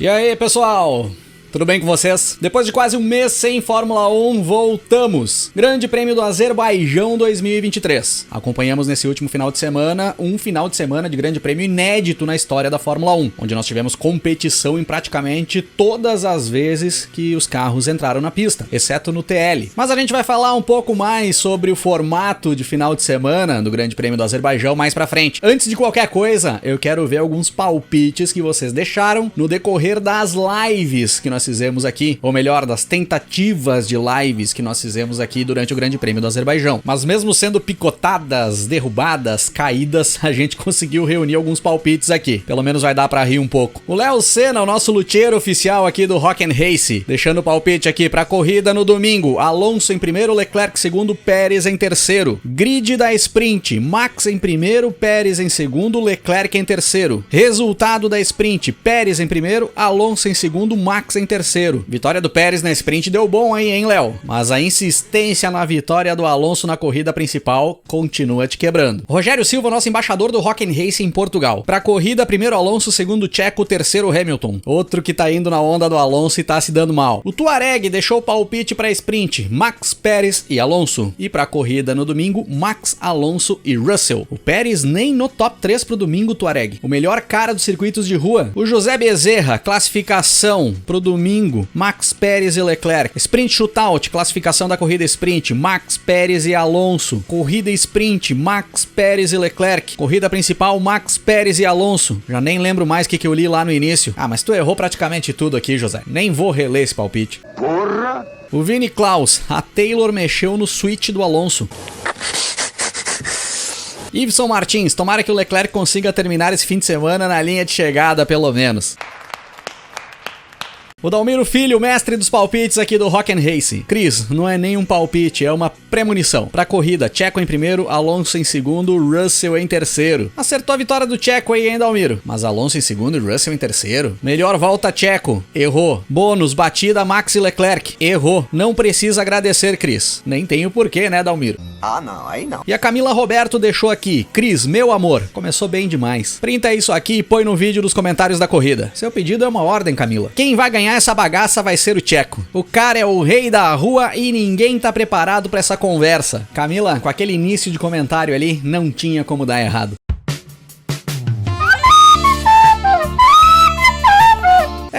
E aí, pessoal? Tudo bem com vocês? Depois de quase um mês sem Fórmula 1, voltamos! Grande Prêmio do Azerbaijão 2023. Acompanhamos nesse último final de semana, um final de semana de grande prêmio inédito na história da Fórmula 1, onde nós tivemos competição em praticamente todas as vezes que os carros entraram na pista, exceto no TL. Mas a gente vai falar um pouco mais sobre o formato de final de semana do Grande Prêmio do Azerbaijão mais pra frente. Antes de qualquer coisa, eu quero ver alguns palpites que vocês deixaram no decorrer das lives que nós fizemos aqui, ou melhor, das tentativas de lives que nós fizemos aqui durante o Grande Prêmio do Azerbaijão. Mas mesmo sendo picotadas, derrubadas, caídas, a gente conseguiu reunir alguns palpites aqui. Pelo menos vai dar pra rir um pouco. O Léo Senna, o nosso luthier oficial aqui do Rock and Race, deixando o palpite aqui pra corrida no domingo. Alonso em primeiro, Leclerc segundo, Pérez em terceiro. Grid da sprint, Max em primeiro, Pérez em segundo, Leclerc em terceiro. Resultado da sprint, Pérez em primeiro, Alonso em segundo, Max em terceiro. Vitória do Pérez na sprint deu bom aí, hein, Léo? Mas a insistência na vitória do Alonso na corrida principal continua te quebrando. Rogério Silva, nosso embaixador do Rock and Race em Portugal. Pra corrida, primeiro Alonso, segundo Checo, terceiro Hamilton. Outro que tá indo na onda do Alonso e tá se dando mal. O Tuareg deixou o palpite pra sprint, Max, Pérez e Alonso. E pra corrida no domingo, Max, Alonso e Russell. O Pérez nem no top 3 pro domingo, Tuareg. O melhor cara dos circuitos de rua. O José Bezerra, classificação pro domingo, Max, Pérez e Leclerc. Sprint shootout, classificação da corrida sprint, Max, Pérez e Alonso. Corrida sprint, Max, Pérez e Leclerc. Corrida principal, Max, Pérez e Alonso. Já nem lembro mais o que eu li lá no início. Ah, mas tu errou praticamente tudo aqui, José. Nem vou reler esse palpite. Porra! O Vini Klaus, a Taylor mexeu no switch do Alonso. Iveson Martins, tomara que o Leclerc consiga terminar esse fim de semana na linha de chegada, pelo menos. O Dalmiro Filho, mestre dos palpites aqui do Rock and Race. Cris, não é nem um palpite, é uma premonição. Pra corrida, Checo em primeiro, Alonso em segundo, Russell em terceiro. Acertou a vitória do Checo aí, hein, Dalmiro? Mas Alonso em segundo e Russell em terceiro. Melhor volta, Checo. Errou. Bônus, batida, Max e Leclerc. Errou. Não precisa agradecer, Cris. Nem tem o porquê, né, Dalmiro? Ah, não, aí não. E a Camila Roberto deixou aqui. Cris, meu amor, começou bem demais. Printa isso aqui e põe no vídeo dos comentários da corrida. Seu pedido é uma ordem, Camila. Quem vai ganhar essa bagaça vai ser o Checo. O cara é o rei da rua e ninguém tá preparado pra essa conversa. Camila, com aquele início de comentário ali, não tinha como dar errado.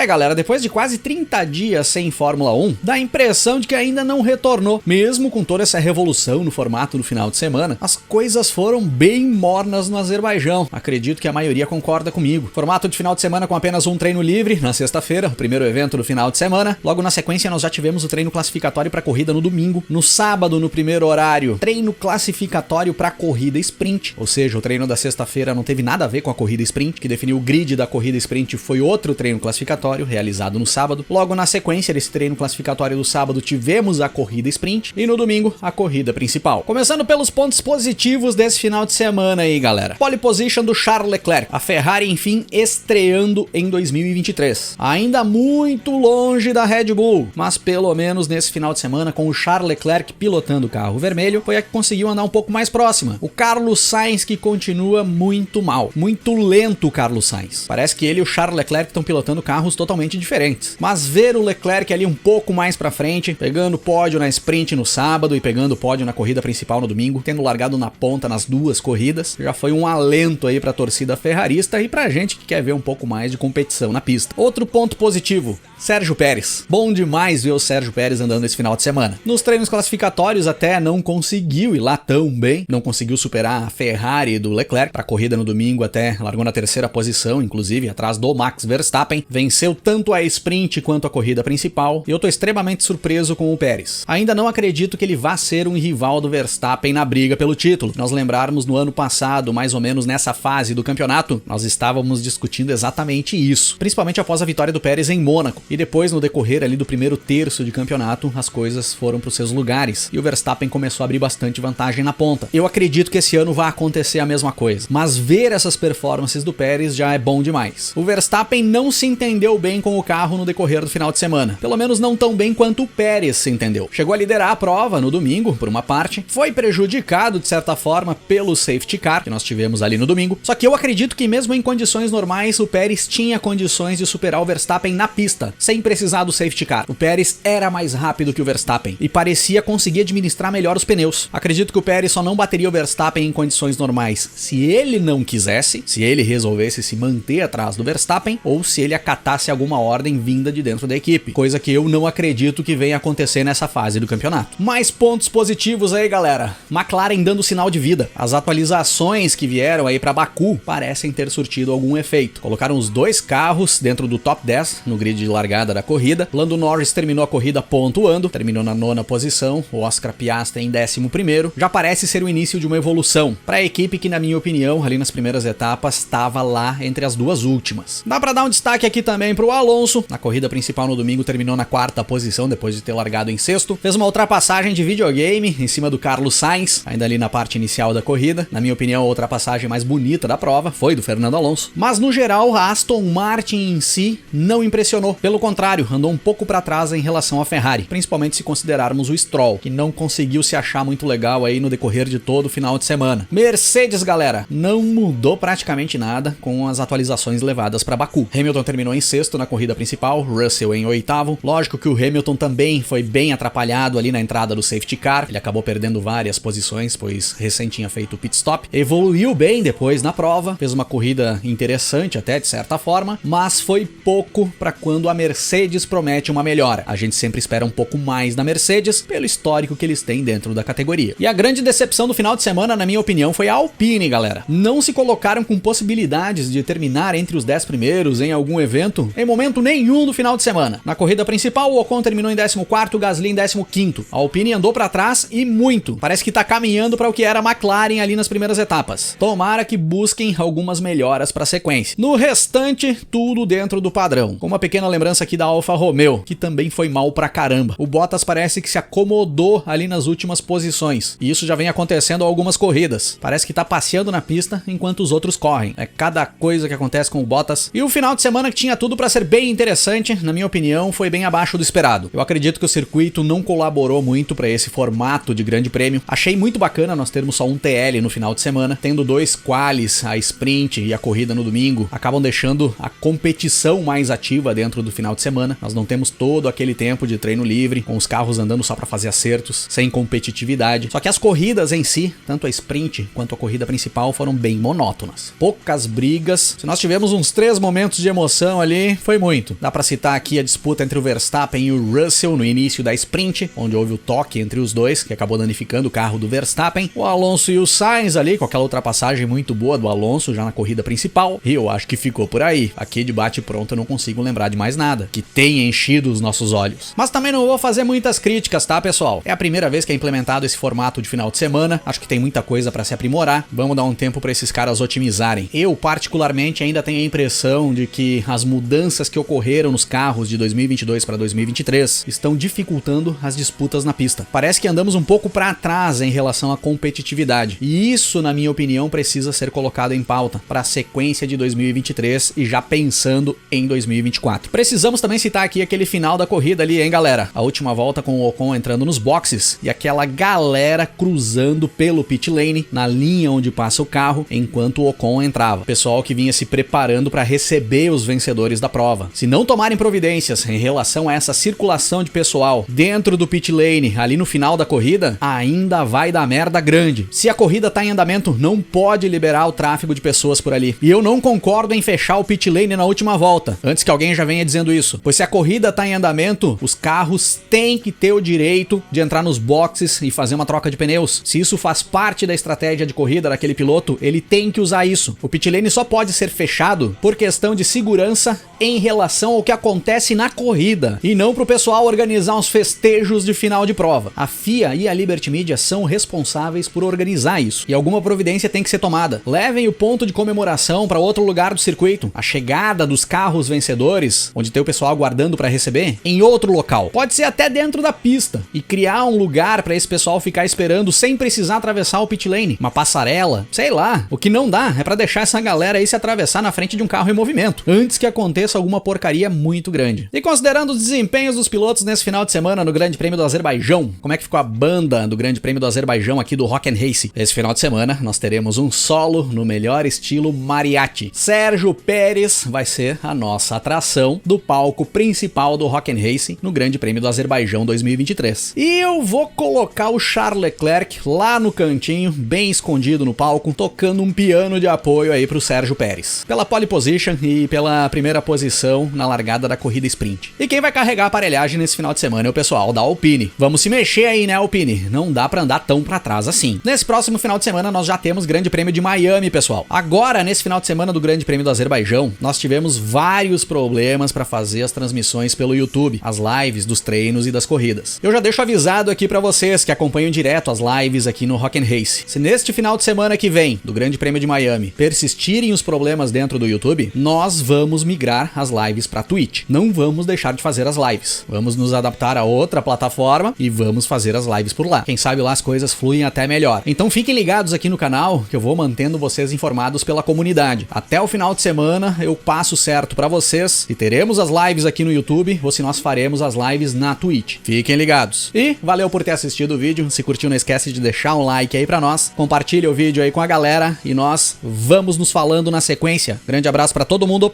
Galera, depois de quase 30 dias sem Fórmula 1, dá a impressão de que ainda não retornou. Mesmo com toda essa revolução no formato do final de semana, as coisas foram bem mornas no Azerbaijão. Acredito que a maioria concorda comigo. Formato de final de semana com apenas um treino livre, na sexta-feira, o primeiro evento do final de semana. Logo na sequência, nós já tivemos o treino classificatório para corrida no domingo. No sábado, no primeiro horário, treino classificatório para corrida sprint. Ou seja, o treino da sexta-feira não teve nada a ver com a corrida sprint, que definiu o grid da corrida sprint foi outro treino classificatório realizado no sábado. Logo na sequência desse treino classificatório do sábado tivemos a corrida sprint e no domingo a corrida principal. Começando pelos pontos positivos desse final de semana aí, galera. Pole position do Charles Leclerc. A Ferrari, enfim, estreando em 2023. Ainda muito longe da Red Bull, mas pelo menos nesse final de semana com o Charles Leclerc pilotando o carro vermelho, foi a que conseguiu andar um pouco mais próxima. O Carlos Sainz que continua muito mal. Muito lento o Carlos Sainz. Parece que ele e o Charles Leclerc estão pilotando carros totalmente diferentes. Mas ver o Leclerc ali um pouco mais pra frente, pegando pódio na sprint no sábado e pegando pódio na corrida principal no domingo, tendo largado na ponta nas duas corridas, já foi um alento aí pra torcida ferrarista e pra gente que quer ver um pouco mais de competição na pista. Outro ponto positivo, Sérgio Pérez. Bom demais ver o Sérgio Pérez andando esse final de semana. Nos treinos classificatórios até não conseguiu ir lá tão bem, não conseguiu superar a Ferrari do Leclerc, pra corrida no domingo até largou na terceira posição, inclusive atrás do Max Verstappen, venceu tanto a sprint quanto a corrida principal, e eu tô extremamente surpreso com o Pérez. Ainda não acredito que ele vá ser um rival do Verstappen na briga pelo título. Nós lembrarmos no ano passado, mais ou menos nessa fase do campeonato, nós estávamos discutindo exatamente isso, principalmente após a vitória do Pérez em Mônaco, e depois no decorrer ali do primeiro terço de campeonato, as coisas foram para os seus lugares, e o Verstappen começou a abrir bastante vantagem na ponta. Eu acredito que esse ano vai acontecer a mesma coisa, mas ver essas performances do Pérez já é bom demais. O Verstappen não se entendeu bem com o carro no decorrer do final de semana. Pelo menos não tão bem quanto o Pérez, entendeu? Chegou a liderar a prova no domingo, por uma parte, foi prejudicado de certa forma pelo safety car que nós tivemos ali no domingo, só que eu acredito que mesmo em condições normais o Pérez tinha condições de superar o Verstappen na pista, sem precisar do safety car. O Pérez era mais rápido que o Verstappen e parecia conseguir administrar melhor os pneus. Acredito que o Pérez só não bateria o Verstappen em condições normais se ele não quisesse, se ele resolvesse se manter atrás do Verstappen ou se ele acatasse alguma ordem vinda de dentro da equipe, coisa que eu não acredito que venha acontecer nessa fase do campeonato. Mais pontos positivos aí, galera. McLaren dando sinal de vida. As atualizações que vieram aí para Baku parecem ter surtido algum efeito. Colocaram os dois carros dentro do top 10 no grid de largada da corrida. Lando Norris terminou a corrida pontuando, terminou na 9ª posição, o Oscar Piastri em 11º. Já parece ser o início de uma evolução para a equipe que, na minha opinião, ali nas primeiras etapas estava lá entre as duas últimas. Dá para dar um destaque aqui também para o Alonso. Na corrida principal no domingo terminou na 4ª posição depois de ter largado em 6º. Fez uma ultrapassagem de videogame em cima do Carlos Sainz, ainda ali na parte inicial da corrida. Na minha opinião, a ultrapassagem mais bonita da prova foi do Fernando Alonso. Mas no geral, a Aston Martin em si não impressionou. Pelo contrário, andou um pouco para trás em relação à Ferrari, principalmente se considerarmos o Stroll, que não conseguiu se achar muito legal aí no decorrer de todo o final de semana. Mercedes, galera, não mudou praticamente nada com as atualizações levadas para Baku. Hamilton terminou em 6º na corrida principal, Russell em 8º. Lógico que o Hamilton também foi bem atrapalhado ali na entrada do safety car. Ele acabou perdendo várias posições, pois recém tinha feito o pit stop. Evoluiu bem depois na prova, fez uma corrida interessante até de certa forma, mas foi pouco para quando a Mercedes promete uma melhora. A gente sempre espera um pouco mais da Mercedes pelo histórico que eles têm dentro da categoria. E a grande decepção do final de semana, na minha opinião, foi a Alpine, galera. Não se colocaram com possibilidades de terminar entre os 10 primeiros em algum evento em momento nenhum do final de semana. Na corrida principal, o Ocon terminou em 14º, o Gasly em 15º. A Alpine andou para trás e muito. Parece que tá caminhando para o que era a McLaren ali nas primeiras etapas. Tomara que busquem algumas melhoras para a sequência. No restante, tudo dentro do padrão. Com uma pequena lembrança aqui da Alfa Romeo, que também foi mal pra caramba. O Bottas parece que se acomodou ali nas últimas posições. E isso já vem acontecendo há algumas corridas. Parece que tá passeando na pista enquanto os outros correm. É cada coisa que acontece com o Bottas. E o final de semana que tinha tudo para ser bem interessante, na minha opinião, foi bem abaixo do esperado. Eu acredito que o circuito não colaborou muito para esse formato de grande prêmio. Achei muito bacana nós termos só um TL no final de semana, tendo 2 qualis, a sprint e a corrida no domingo, acabam deixando a competição mais ativa dentro do final de semana. Nós não temos todo aquele tempo de treino livre, com os carros andando só para fazer acertos, sem competitividade. Só que as corridas em si, tanto a sprint quanto a corrida principal, foram bem monótonas. Poucas brigas. Se nós tivemos uns 3 momentos de emoção ali, foi muito. Dá para citar aqui a disputa entre o Verstappen e o Russell no início da sprint, onde houve o toque entre os dois, que acabou danificando o carro do Verstappen. O Alonso e o Sainz ali, com aquela ultrapassagem muito boa do Alonso já na corrida principal. E eu acho que ficou por aí. Aqui de bate pronto eu não consigo lembrar de mais nada que tenha enchido os nossos olhos. Mas também não vou fazer muitas críticas, tá, pessoal? É a primeira vez que é implementado esse formato de final de semana. Acho que tem muita coisa para se aprimorar. Vamos dar um tempo para esses caras otimizarem. Eu, particularmente, ainda tenho a impressão de que as mudanças que ocorreram nos carros de 2022 para 2023 estão dificultando as disputas na pista. Parece que andamos um pouco para trás em relação à competitividade. E isso, na minha opinião, precisa ser colocado em pauta para a sequência de 2023 e já pensando em 2024. Precisamos também citar aqui aquele final da corrida ali, hein, galera? A última volta com o Ocon entrando nos boxes e aquela galera cruzando pelo pit lane na linha onde passa o carro enquanto o Ocon entrava. Pessoal que vinha se preparando para receber os vencedores da prova. Se não tomarem providências em relação a essa circulação de pessoal dentro do pit lane ali no final da corrida, ainda vai dar merda grande. Se a corrida tá em andamento, não pode liberar o tráfego de pessoas por ali. E eu não concordo em fechar o pit lane na última volta, antes que alguém já venha dizendo isso. Pois se a corrida tá em andamento, os carros têm que ter o direito de entrar nos boxes e fazer uma troca de pneus. Se isso faz parte da estratégia de corrida daquele piloto, ele tem que usar isso. O pit lane só pode ser fechado por questão de segurança em relação ao que acontece na corrida, e não pro pessoal organizar uns festejos de final de prova. A FIA e a Liberty Media são responsáveis por organizar isso, e alguma providência tem que ser tomada. Levem o ponto de comemoração para outro lugar do circuito, a chegada dos carros vencedores, onde tem o pessoal aguardando para receber, em outro local. Pode ser até dentro da pista, e criar um lugar para esse pessoal ficar esperando sem precisar atravessar o pit lane, uma passarela, sei lá. O que não dá é para deixar essa galera aí se atravessar na frente de um carro em movimento, antes que aconteça aconteça alguma porcaria muito grande. E considerando os desempenhos dos pilotos nesse final de semana no Grande Prêmio do Azerbaijão, como é que ficou a banda do Grande Prêmio do Azerbaijão aqui do Rock and Race? Esse final de semana nós teremos um solo no melhor estilo mariachi. Sérgio Pérez vai ser a nossa atração do palco principal do Rock and Race no Grande Prêmio do Azerbaijão 2023. E eu vou colocar o Charles Leclerc lá no cantinho, bem escondido no palco, tocando um piano de apoio aí pro Sérgio Pérez, pela pole position e pela primeira posição na largada da corrida sprint. E quem vai carregar a aparelhagem nesse final de semana é o pessoal da Alpine. Vamos se mexer aí, né, Alpine? Não dá pra andar tão pra trás assim. Nesse próximo final de semana nós já temos Grande Prêmio de Miami, pessoal. Agora, nesse final de semana do Grande Prêmio do Azerbaijão, nós tivemos vários problemas pra fazer as transmissões pelo YouTube, as lives dos treinos e das corridas. Eu já deixo avisado aqui pra vocês que acompanham direto as lives aqui no Rock and Race. Se neste final de semana que vem, do Grande Prêmio de Miami, persistirem os problemas dentro do YouTube, nós vamos migrar as lives pra Twitch. Não vamos deixar de fazer as lives. Vamos nos adaptar a outra plataforma e vamos fazer as lives por lá. Quem sabe lá as coisas fluem até melhor. Então fiquem ligados aqui no canal que eu vou mantendo vocês informados pela comunidade. Até o final de semana eu passo certo pra vocês e teremos as lives aqui no YouTube ou se nós faremos as lives na Twitch. Fiquem ligados. E valeu por ter assistido o vídeo. Se curtiu, não esquece de deixar um like aí pra nós. Compartilha o vídeo aí com a galera e nós vamos nos falando na sequência. Grande abraço pra todo mundo.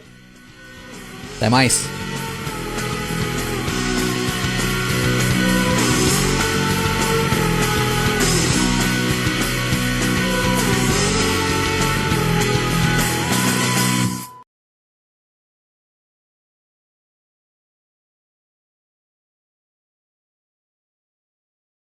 Até mais.